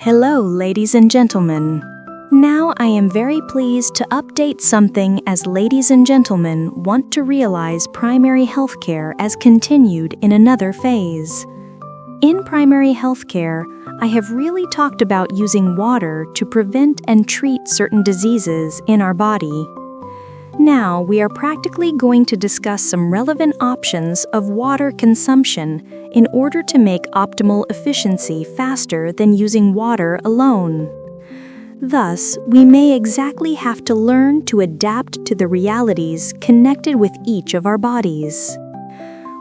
Hello, ladies and gentlemen. Now I am very pleased to update something as ladies and gentlemen want to realize primary healthcare as continued in another phase. In primary healthcare, I have really talked about using water to prevent and treat certain diseases in our body. Now we are practically going to discuss some relevant options of water consumption in order to make optimal efficiency faster than using water alone. Thus, we may exactly have to learn to adapt to the realities connected with each of our bodies.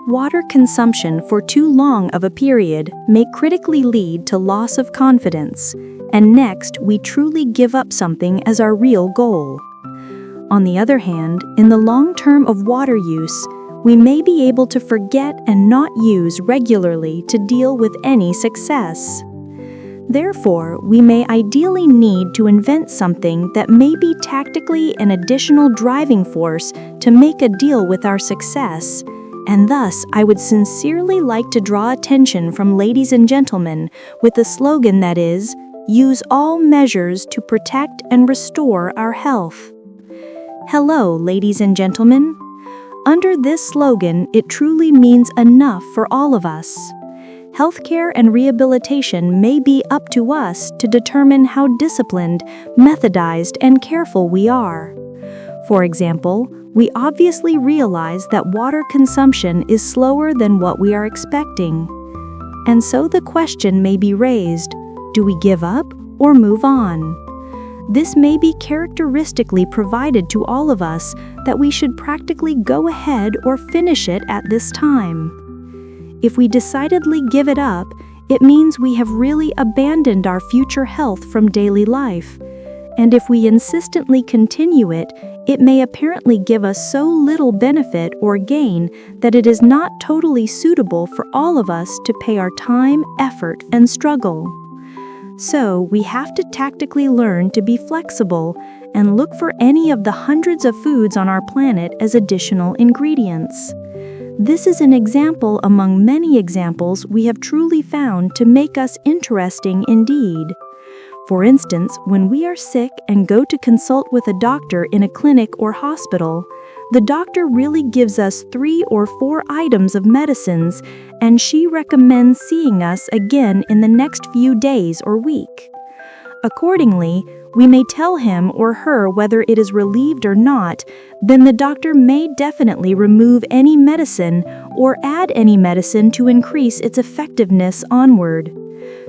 Water consumption for too long of a period may critically lead to loss of confidence, and next we truly give up something as our real goal. On the other hand, in the long term of water use, we may be able to forget and not use regularly to deal with any success. Therefore, we may ideally need to invent something that may be tactically an additional driving force to make a deal with our success, and thus I would sincerely like to draw attention from ladies and gentlemen with a slogan that is, "Use all measures to protect and restore our health." Hello, ladies and gentlemen. Under this slogan, it truly means enough for all of us. Healthcare and rehabilitation may be up to us to determine how disciplined, methodized, and careful we are. For example, we obviously realize that water consumption is slower than what we are expecting. And so the question may be raised, do we give up or move on? This may be characteristically provided to all of us that we should practically go ahead or finish it at this time. If we decidedly give it up, it means we have really abandoned our future health from daily life. And if we insistently continue it, it may apparently give us so little benefit or gain that it is not totally suitable for all of us to pay our time, effort, and struggle. So, we have to tactically learn to be flexible and look for any of the hundreds of foods on our planet as additional ingredients. This is an example among many examples we have truly found to make us interesting indeed. For instance, when we are sick and go to consult with a doctor in a clinic or hospital, the doctor really gives us 3 or 4 items of medicines, and she recommends seeing us again in the next few days or week. Accordingly, we may tell him or her whether it is relieved or not, then the doctor may definitely remove any medicine or add any medicine to increase its effectiveness onward.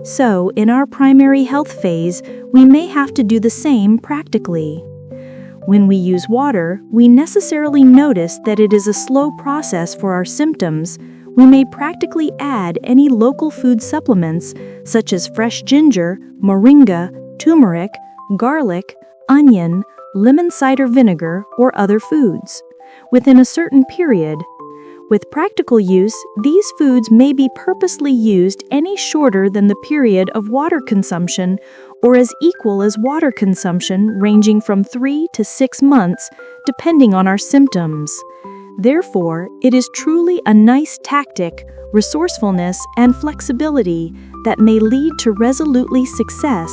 So, in our primary health phase, we may have to do the same practically. When we use water, we necessarily notice that it is a slow process for our symptoms. We may practically add any local food supplements, such as fresh ginger, moringa, turmeric, garlic, onion, lemon cider vinegar, or other foods, within a certain period. With practical use, these foods may be purposely used any shorter than the period of water consumption or as equal as water consumption ranging from 3 to 6 months, depending on our symptoms. Therefore, it is truly a nice tactic, resourcefulness, and flexibility that may lead to resolutely success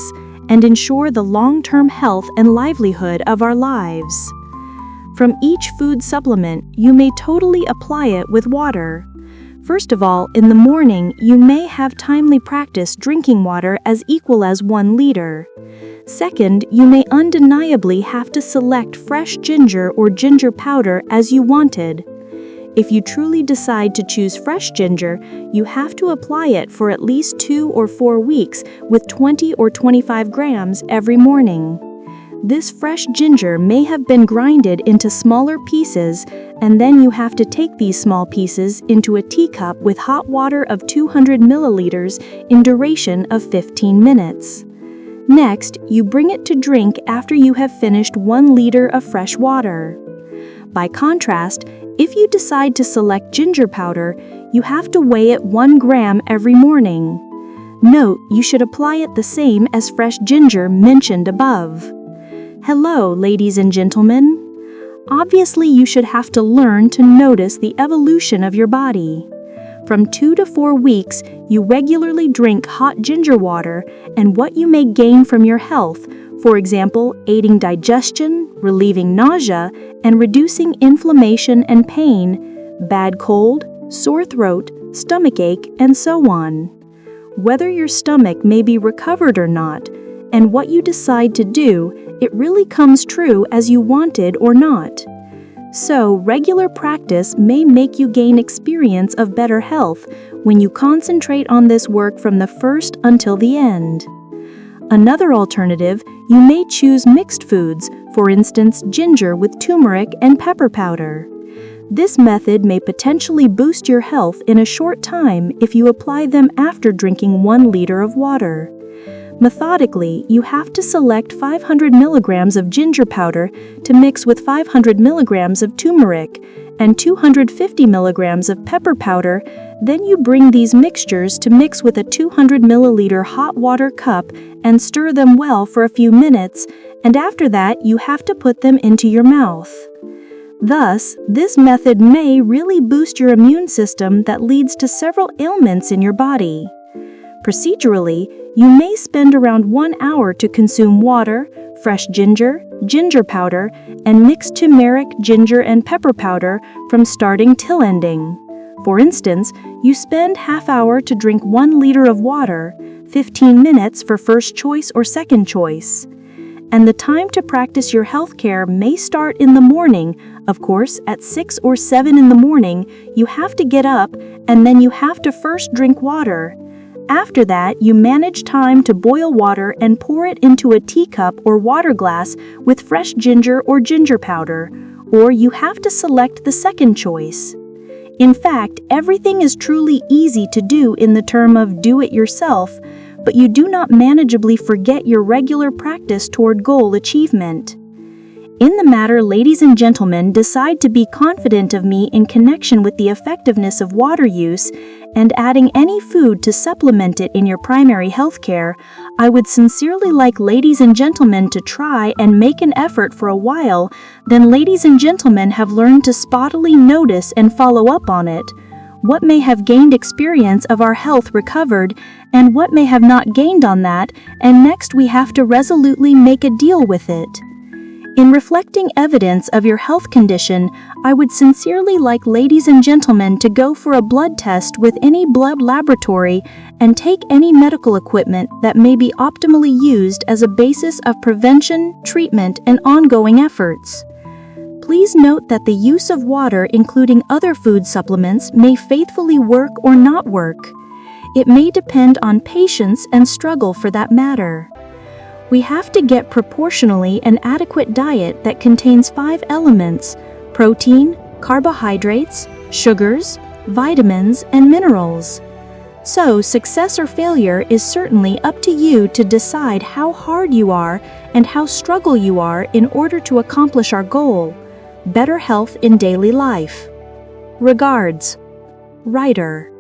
and ensure the long-term health and livelihood of our lives. From each food supplement, you may totally apply it with water. First of all, in the morning, you may have timely practice drinking water as equal as 1 liter. Second, you may undeniably have to select fresh ginger or ginger powder as you wanted. If you truly decide to choose fresh ginger, you have to apply it for at least 2 or 4 weeks with 20 or 25 grams every morning. This fresh ginger may have been grinded into smaller pieces, and then you have to take these small pieces into a teacup with hot water of 200 milliliters in duration of 15 minutes. Next, you bring it to drink after you have finished 1 liter of fresh water. By contrast, if you decide to select ginger powder, you have to weigh it 1 gram every morning. Note, you should apply it the same as fresh ginger mentioned above. Hello, ladies and gentlemen. Obviously, you should have to learn to notice the evolution of your body. from 2 to 4 weeks, you regularly drink hot ginger water and what you may gain from your health, for example, aiding digestion, relieving nausea, and reducing inflammation and pain, bad cold, sore throat, stomachache, and so on. Whether your stomach may be recovered or not, and what you decide to do, it really comes true as you wanted or not. So, regular practice may make you gain experience of better health when you concentrate on this work from the first until the end. Another alternative, you may choose mixed foods, for instance, ginger with turmeric and pepper powder. This method may potentially boost your health in a short time if you apply them after drinking 1 liter of water. Methodically, you have to select 500 milligrams of ginger powder to mix with 500 milligrams of turmeric and 250 milligrams of pepper powder. Then you bring these mixtures to mix with a 200 milliliter hot water cup and stir them well for a few minutes, and after that you have to put them into your mouth. Thus, this method may really boost your immune system that leads to several ailments in your body. Procedurally, you may spend around 1 hour to consume water, fresh ginger, ginger powder, and mixed turmeric, ginger, and pepper powder from starting till ending. For instance, you spend half hour to drink 1 liter of water, 15 minutes for first choice or second choice. And the time to practice your healthcare may start in the morning. Of course, at 6 or 7 in the morning, you have to get up and then you have to first drink water. After that, you manage time to boil water and pour it into a teacup or water glass with fresh ginger or ginger powder, or you have to select the second choice. In fact, everything is truly easy to do in the term of do it yourself, but you do not manageably forget your regular practice toward goal achievement. In the matter, ladies and gentlemen, decide to be confident of me in connection with the effectiveness of water use and adding any food to supplement it in your primary health care. I would sincerely like ladies and gentlemen to try and make an effort for a while, then ladies and gentlemen have learned to spottily notice and follow up on it. What may have gained experience of our health recovered, and what may have not gained on that, and next we have to resolutely make a deal with it. In reflecting evidence of your health condition, I would sincerely like ladies and gentlemen to go for a blood test with any blood laboratory and take any medical equipment that may be optimally used as a basis of prevention, treatment, and ongoing efforts. Please note that the use of water, including other food supplements, may faithfully work or not work. It may depend on patience and struggle for that matter. We have to get proportionally an adequate diet that contains 5 elements: protein, carbohydrates, sugars, vitamins, and minerals. So, success or failure is certainly up to you to decide how hard you are and how struggle you are in order to accomplish our goal: better health in daily life. Regards, Writer.